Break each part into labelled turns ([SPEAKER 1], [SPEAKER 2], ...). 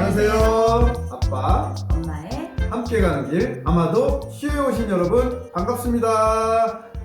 [SPEAKER 1] 안녕하세요. 아빠,
[SPEAKER 2] 엄마의
[SPEAKER 1] 함께 가는 길. 아마도 쉬에 오신 여러분 반갑습니다.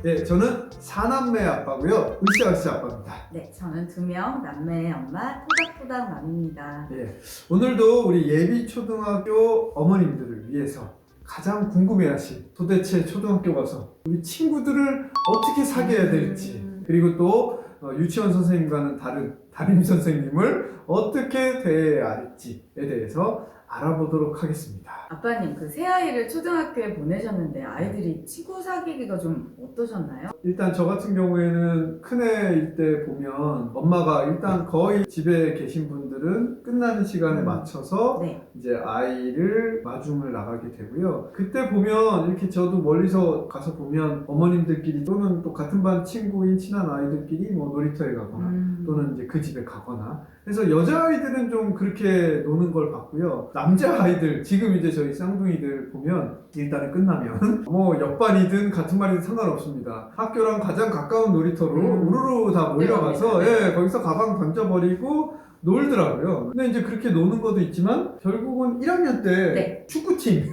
[SPEAKER 1] 예, 저는 4남매 아빠고요. 으쌰으쌰 아빠입니다.
[SPEAKER 2] 네, 저는 2명 남매의 엄마 토닥토닥 맘입니다.
[SPEAKER 1] 예, 오늘도 우리 예비 초등학교 어머님들을 위해서 가장 궁금해하신 도대체 초등학교 가서 우리 친구들을 어떻게 사귀어야 될지, 그리고 또 유치원 선생님과는 다른 담임 선생님을 어떻게 대해야 할지에 대해서 알아보도록 하겠습니다.
[SPEAKER 2] 아빠님, 그 새아이를 초등학교에 보내셨는데 아이들이 친구 사귀기가 좀 어떠셨나요?
[SPEAKER 1] 일단 저 같은 경우에는 큰애일 때 보면 엄마가 일단 거의 집에 계신 분들은 끝나는 시간에 맞춰서
[SPEAKER 2] 네.
[SPEAKER 1] 이제 아이를 마중을 나가게 되고요. 그때 보면 이렇게 저도 멀리서 가서 보면 어머님들끼리 또는 또 같은 반 친구인 친한 아이들끼리 뭐 놀이터에 가거나 또는 이제 그 집에 가거나 그래서 여자아이들은 좀 그렇게 노는 걸 봤고요. 남자아이들 지금 이제 저희 쌍둥이들 보면 일단은 끝나면 뭐 옆반이든 같은 반이든 상관없습니다. 학교랑 가장 가까운 놀이터로 우르르 다 몰려가서 예, 거기서 가방 던져버리고 놀더라고요. 근데 이제 그렇게 노는 것도 있지만 결국은 1학년 때
[SPEAKER 2] 네.
[SPEAKER 1] 축구팀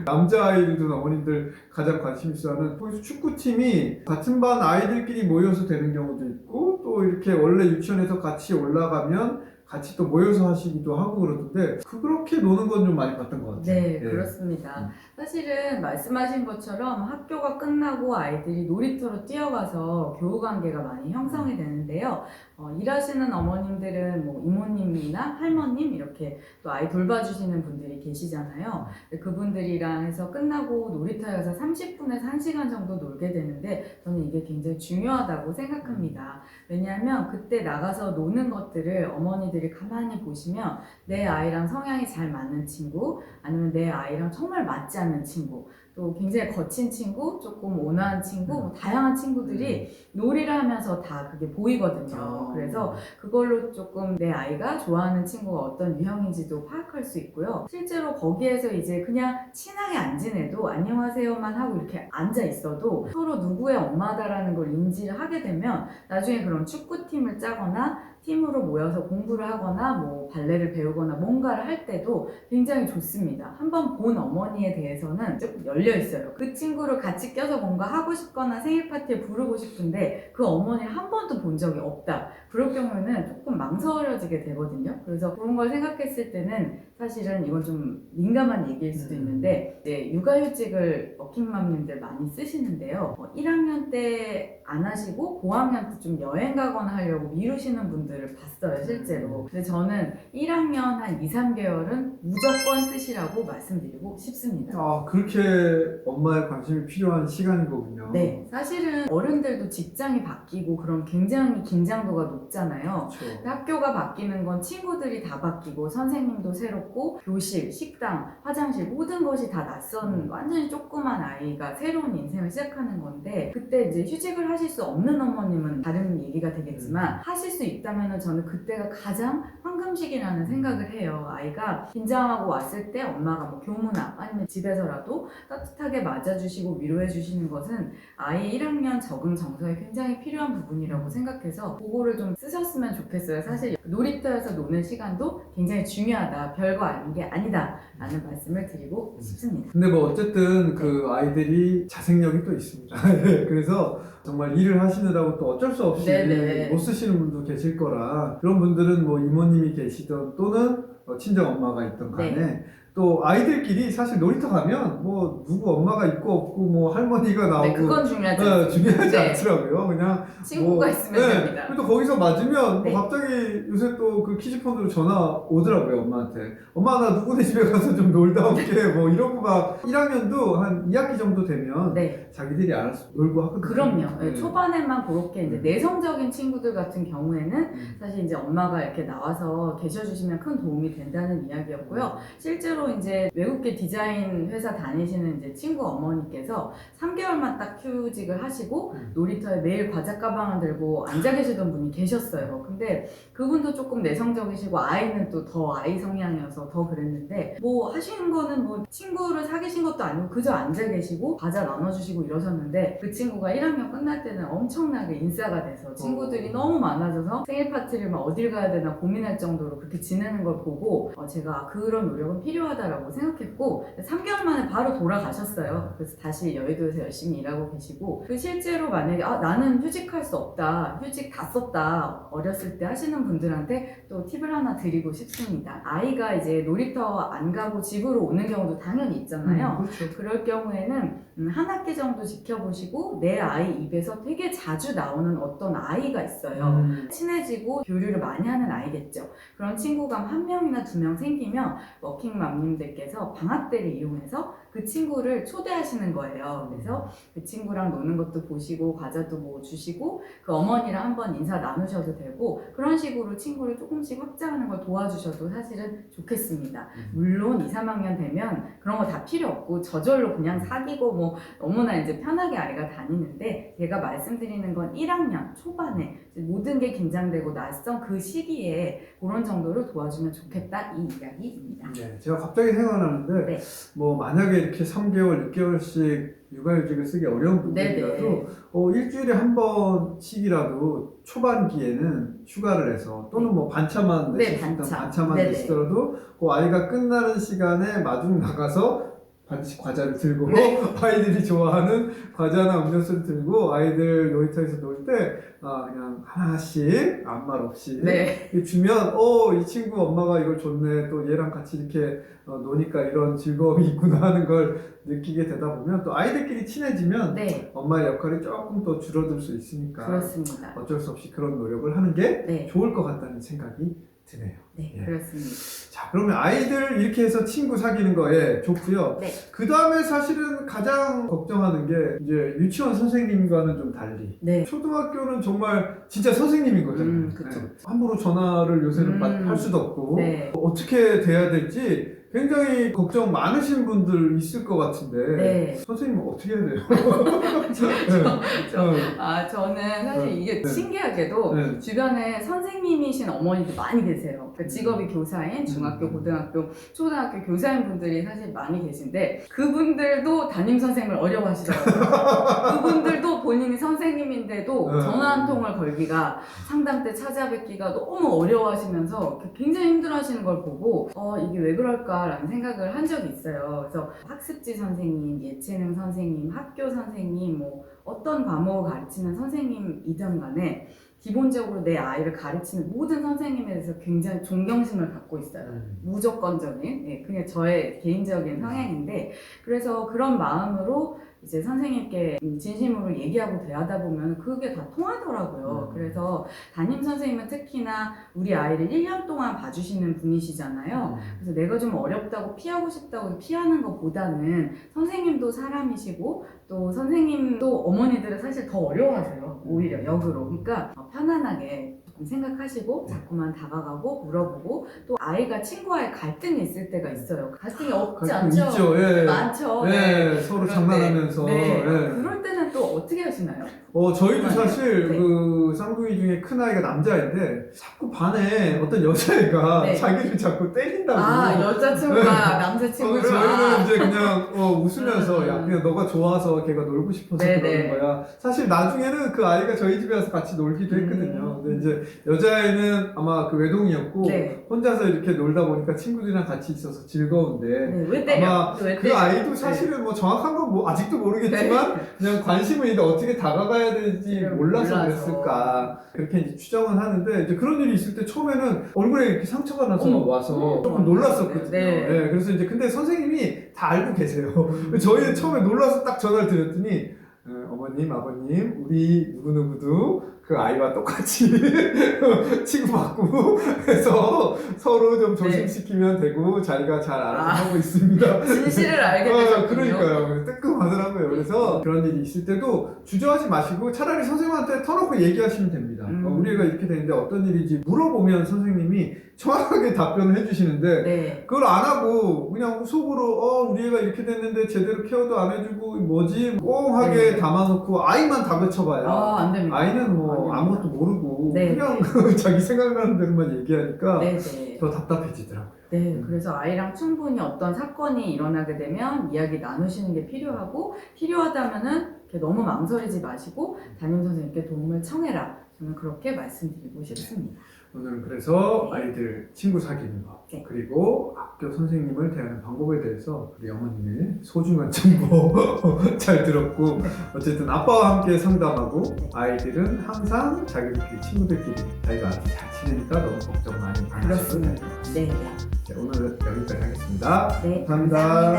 [SPEAKER 1] 남자아이들도 어머님들 가장 관심 있어하는 거기서 축구팀이 같은 반 아이들끼리 모여서 되는 경우도 있고 또 이렇게 원래 유치원에서 같이 올라가면 같이 또 모여서 하시기도 하고 그러던데 그렇게 노는 건 좀 많이 봤던 것 같아요.
[SPEAKER 2] 네,
[SPEAKER 1] 예.
[SPEAKER 2] 그렇습니다. 사실은 말씀하신 것처럼 학교가 끝나고 아이들이 놀이터로 뛰어가서 교우관계가 많이 형성이 되는데요. 일하시는 어머님들은 뭐 이모님이나 할머님 이렇게 또 아이 돌봐주시는 분들이 계시잖아요. 그분들이랑 해서 끝나고 놀이터에 가서 30분에서 1시간 정도 놀게 되는데 저는 이게 굉장히 중요하다고 생각합니다. 왜냐하면 그때 나가서 노는 것들을 어머니들이 가만히 보시면 내 아이랑 성향이 잘 맞는 친구 아니면 내 아이랑 정말 맞지 않는 친구 또 굉장히 거친 친구, 조금 온화한 친구, 뭐 다양한 친구들이 놀이를 하면서 다 그게 보이거든요. 그래서 그걸로 조금 내 아이가 좋아하는 친구가 어떤 유형인지도 파악할 수 있고요. 실제로 거기에서 이제 그냥 친하게 안 지내도 안녕하세요만 하고 이렇게 앉아 있어도 서로 누구의 엄마다라는 걸 인지를 하게 되면 나중에 그런 축구팀을 짜거나 팀으로 모여서 공부를 하거나 뭐 발레를 배우거나 뭔가를 할 때도 굉장히 좋습니다. 한번 본 어머니에 대해서는 좀 열려 있어요. 그 친구를 같이 껴서 뭔가 하고 싶거나 생일 파티에 부르고 싶은데 그 어머니를 한 번도 본 적이 없다. 그럴 경우에는 조금 망설여지게 되거든요. 그래서 그런 걸 생각했을 때는 사실은 이건 좀 민감한 얘기일 수도 있는데 이제 육아휴직을 워킹맘님들 많이 쓰시는데요. 1학년 때 안 하시고 고학년 때 좀 여행 가거나 하려고 미루시는 분들을 봤어요, 실제로. 근데 저는 1학년 한 2, 3개월은 무조건 쓰시라고 말씀드리고 싶습니다.
[SPEAKER 1] 아, 그렇게 엄마의 관심이 필요한 시간인 거군요.
[SPEAKER 2] 네, 사실은 어른들도 직장이 바뀌고 그럼 굉장히 긴장도가 높잖아요.
[SPEAKER 1] 그렇죠.
[SPEAKER 2] 학교가 바뀌는 건 친구들이 다 바뀌고 선생님도 새롭고 교실, 식당, 화장실 모든 것이 다 낯선 완전히 조그만 아이가 새로운 인생을 시작하는 건데 그때 이제 휴직을 하실 수 없는 어머님은 다른 얘기가 되겠지만 하실 수 있다면 저는 그때가 가장 황금시기라는 생각을 해요. 아이가 긴장하고 왔을 때 엄마가 뭐 교무나 아니면 집에서라도 따뜻하게 맞아주시고 위로해주시는 것은 아이 1학년 적응 정서에 굉장히 필요한 부분이라고 생각해서 그거를 좀 쓰셨으면 좋겠어요. 사실 놀이터에서 노는 시간도 굉장히 중요하다. 별거 아닌 게 아니다. 라는 말씀을 드리고 싶습니다.
[SPEAKER 1] 근데 뭐 어쨌든 그 아이들이 자생력이 또 있습니다. 그래서 정말 일을 하시느라고 또 어쩔 수 없이
[SPEAKER 2] 네네.
[SPEAKER 1] 못 쓰시는 분도 계실 거라 그런 분들은 뭐 이모님이 계시던 또는 친정 엄마가 있던 간에 또 아이들끼리 사실 놀이터 가면 뭐 누구 엄마가 있고 없고 뭐 할머니가 나오고
[SPEAKER 2] 네, 그건 중요하지 않습니다.
[SPEAKER 1] 중요하지
[SPEAKER 2] 네.
[SPEAKER 1] 않더라고요. 그냥
[SPEAKER 2] 친구가 있으면 됩니다.
[SPEAKER 1] 그래도 거기서 맞으면
[SPEAKER 2] 네.
[SPEAKER 1] 뭐 갑자기 요새 또 그 키즈폰으로 전화 오더라고요, 엄마한테. 엄마 나 누구네 집에 가서 좀 놀다 올게. 뭐 이러고 막 1학년도 한 2학기 정도 되면
[SPEAKER 2] 네.
[SPEAKER 1] 자기들이 알아서 놀고 하거든요.
[SPEAKER 2] 그럼요.
[SPEAKER 1] 네.
[SPEAKER 2] 초반에만 그렇게 이제 내성적인 친구들 같은 경우에는 사실 이제 엄마가 이렇게 나와서 계셔주시면 큰 도움이 된다는 이야기였고요. 실제로 따로 이제 외국계 디자인 회사 다니시는 이제 친구 어머니께서 3개월만 딱 휴직을 하시고 놀이터에 매일 과자 가방을 들고 앉아 계시던 분이 계셨어요. 근데 그분도 조금 내성적이시고 아이는 또 더 아이 성향이어서 더 그랬는데 뭐 하시는 거는 뭐 친구를 사귀신 것도 아니고 그저 앉아 계시고 과자 나눠주시고 이러셨는데 그 친구가 1학년 끝날 때는 엄청나게 인싸가 돼서 친구들이 너무 많아져서 생일 파티를 막 어딜 가야 되나 고민할 정도로 그렇게 지내는 걸 보고 제가 그런 노력은 필요하다라고 생각했고 3개월 만에 바로 돌아가셨어요. 그래서 다시 여의도에서 열심히 일하고 계시고 실제로 만약에 나는 휴직할 수 없다, 휴직 다 썼다 어렸을 때 하시는 분들한테 또 팁을 하나 드리고 싶습니다. 아이가 이제 놀이터 안 가고 집으로 오는 경우도 당연히 있잖아요.
[SPEAKER 1] 그렇죠.
[SPEAKER 2] 그럴 경우에는 한 학기 정도 지켜보시고 내 아이 입에서 되게 자주 나오는 어떤 아이가 있어요. 친해지고 교류를 많이 하는 아이겠죠. 그런 친구가 한 명이나 두 명 생기면 워킹맘님들께서 방학때를 이용해서 그 친구를 초대하시는 거예요. 그래서 그 친구랑 노는 것도 보시고 과자도 뭐 주시고 그 어머니랑 한번 인사 나누셔도 되고 그런 식으로 친구를 조금씩 확장하는 걸 도와주셔도 사실은 좋겠습니다. 물론 2, 3학년 되면 그런 거 다 필요 없고 저절로 그냥 사귀고 뭐 너무나 이제 편하게 아이가 다니는데 제가 말씀드리는 건 1학년 초반에 모든 게 긴장되고 낯선 그 시기에 그런 정도로 도와주면 좋겠다 이 이야기입니다.
[SPEAKER 1] 네, 제가 갑자기 생각나는데
[SPEAKER 2] 네.
[SPEAKER 1] 뭐 만약에 이렇게 3개월, 6개월씩 육아휴직을 쓰기 어려운 분들이라도 일주일에 한 번씩이라도 초반기에는 휴가를 해서 또는 뭐 반차만 내실 수 있다면 반차만 내시더라도 그 아이가 끝나는 시간에 마중 나가서 반드시 과자를 들고 아이들이 좋아하는 과자나 음료수를 들고 아이들 놀이터에서 놀 때 그냥 하나씩 아무 말 없이 주면 이 친구 엄마가 이걸 줬네 또 얘랑 같이 이렇게 노니까 이런 즐거움이 있구나 하는 걸 느끼게 되다 보면 또 아이들끼리 친해지면 엄마의 역할이 조금 더 줄어들 수 있으니까
[SPEAKER 2] 그렇습니다.
[SPEAKER 1] 어쩔 수 없이 그런 노력을 하는 게 좋을 것 같다는 생각이 드네요.
[SPEAKER 2] 네, 그렇습니다.
[SPEAKER 1] 자, 그러면 아이들 이렇게 해서 친구 사귀는 거에 좋고요. 그 다음에 사실은 가장 걱정하는 게 이제 유치원 선생님과는 좀 달리 초등학교는 정말 진짜 선생님인 거잖아요. 함부로 전화를 요새는 할 수도 없고 어떻게 돼야 될지 굉장히 걱정 많으신 분들 있을 것 같은데 선생님은 어떻게 해야 돼요?
[SPEAKER 2] 저는 사실 이게 신기하게도 주변에 선생님이신 어머니도 많이 계세요. 그러니까 직업이 교사인 중학교, 고등학교, 초등학교 교사인 분들이 사실 많이 계신데 그분들도 담임 선생님을 어려워하시더라고요. 그분들도 본인이 선생님인데도 전화 한 통을 걸기가 상담 때 찾아뵙기가 너무 어려워하시면서 굉장히 힘들어하시는 걸 보고 이게 왜 그럴까 라는 생각을 한 적이 있어요. 그래서 학습지 선생님, 예체능 선생님, 학교 선생님, 뭐 어떤 과목을 가르치는 선생님이든 간에 기본적으로 내 아이를 가르치는 모든 선생님에 대해서 굉장히 존경심을 갖고 있어요. 무조건적인, 그냥 저의 개인적인 성향인데 그래서 그런 마음으로 이제 선생님께 진심으로 얘기하고 대하다 보면 그게 다 통하더라고요. 그래서 담임 선생님은 특히나 우리 아이를 1년 동안 봐주시는 분이시잖아요. 그래서 내가 좀 어렵다고 피하고 싶다고 피하는 것보다는 선생님도 사람이시고 또 선생님도 어머니들은 사실 더 어려워하세요. 오히려 역으로. 그러니까 편안하게 조금 생각하시고 자꾸만 다가가고 물어보고 또 아이가 친구와의 갈등이 있을 때가 있어요. 갈등이 없지 않죠?
[SPEAKER 1] 있죠.
[SPEAKER 2] 많죠.
[SPEAKER 1] 서로 장난하면서.
[SPEAKER 2] 그럴 때는 또 어떻게 하시나요?
[SPEAKER 1] 저희도 사실 그 쌍둥이 중에 큰 아이가 남자인데 자꾸 반에 어떤 여자애가 자기를 자꾸 때린다고.
[SPEAKER 2] 여자친구가 남자친구를.
[SPEAKER 1] 저희는 이제 그냥 웃으면서 야 그냥 너가 좋아서 걔가 놀고 싶어서 그러는 거야. 사실 나중에는 그 아이가 저희 집에 와서 같이 놀기도 했거든요. 근데 이제 여자애는 아마 그 외동이었고 혼자서 이렇게 놀다 보니까 친구들이랑 같이 있어서 즐거운데
[SPEAKER 2] 왜 때려?
[SPEAKER 1] 아마 그 아이도 사실은 뭐 정확한 건 뭐 아직도 모르겠지만 그냥 관심을 있는데 어떻게 다가가야 될지 몰라서 그랬을까 그렇게 이제 추정은 하는데 이제 그런 일이 있을 때 처음에는 얼굴에 이렇게 상처가 나서 와서 조금 놀랐었거든요. 그래서 이제 근데 선생님이 다 알고 계세요. 저희는 처음에 놀라서 딱 전화를 드렸더니 어머님, 아버님, 우리 누구누구도 그 아이와 똑같이 치고받고 해서 서로 좀 조심시키면 되고 자기가 잘 알아서 하고 있습니다.
[SPEAKER 2] 진실을 알게 되셨군요.
[SPEAKER 1] 그러니까요. 뜨끔하더라고요. 그래서 그런 일이 있을 때도 주저하지 마시고 차라리 선생님한테 터놓고 얘기하시면 됩니다. 우리 애가 이렇게 되는데 어떤 일인지 물어보면 선생님이 정확하게 답변을 해주시는데
[SPEAKER 2] 네.
[SPEAKER 1] 그걸 안 하고 그냥 속으로 우리 애가 이렇게 됐는데 제대로 케어도 안 해주고 뭐지 꽁하게
[SPEAKER 2] 네.
[SPEAKER 1] 담아놓고 아이만 다그쳐봐요.
[SPEAKER 2] 안 됩니다.
[SPEAKER 1] 아이는 뭐
[SPEAKER 2] 안 됩니다.
[SPEAKER 1] 아무것도 모르고
[SPEAKER 2] 네.
[SPEAKER 1] 그냥 자기 생각나는 대로만 얘기하니까
[SPEAKER 2] 네네.
[SPEAKER 1] 더 답답해지더라고요.
[SPEAKER 2] 네, 그래서 아이랑 충분히 어떤 사건이 일어나게 되면 이야기 나누시는 게 필요하고 필요하다면은 이렇게 너무 망설이지 마시고 담임 선생님께 도움을 청해라. 저는 그렇게 말씀드리고 싶습니다.
[SPEAKER 1] 오늘은 그래서
[SPEAKER 2] 네.
[SPEAKER 1] 아이들 친구 사귀는 법
[SPEAKER 2] 네.
[SPEAKER 1] 그리고 학교 선생님을 대하는 방법에 대해서 우리 어머님의 소중한 정보 잘 들었고 어쨌든 아빠와 함께 상담하고 아이들은 항상 자기들끼리 친구들끼리 아이가 잘 지내니까 너무 걱정 많이 안 하셔도 될 것 같습니다.
[SPEAKER 2] 네.
[SPEAKER 1] 자, 오늘 여기까지 하겠습니다.
[SPEAKER 2] 네,
[SPEAKER 1] 감사합니다.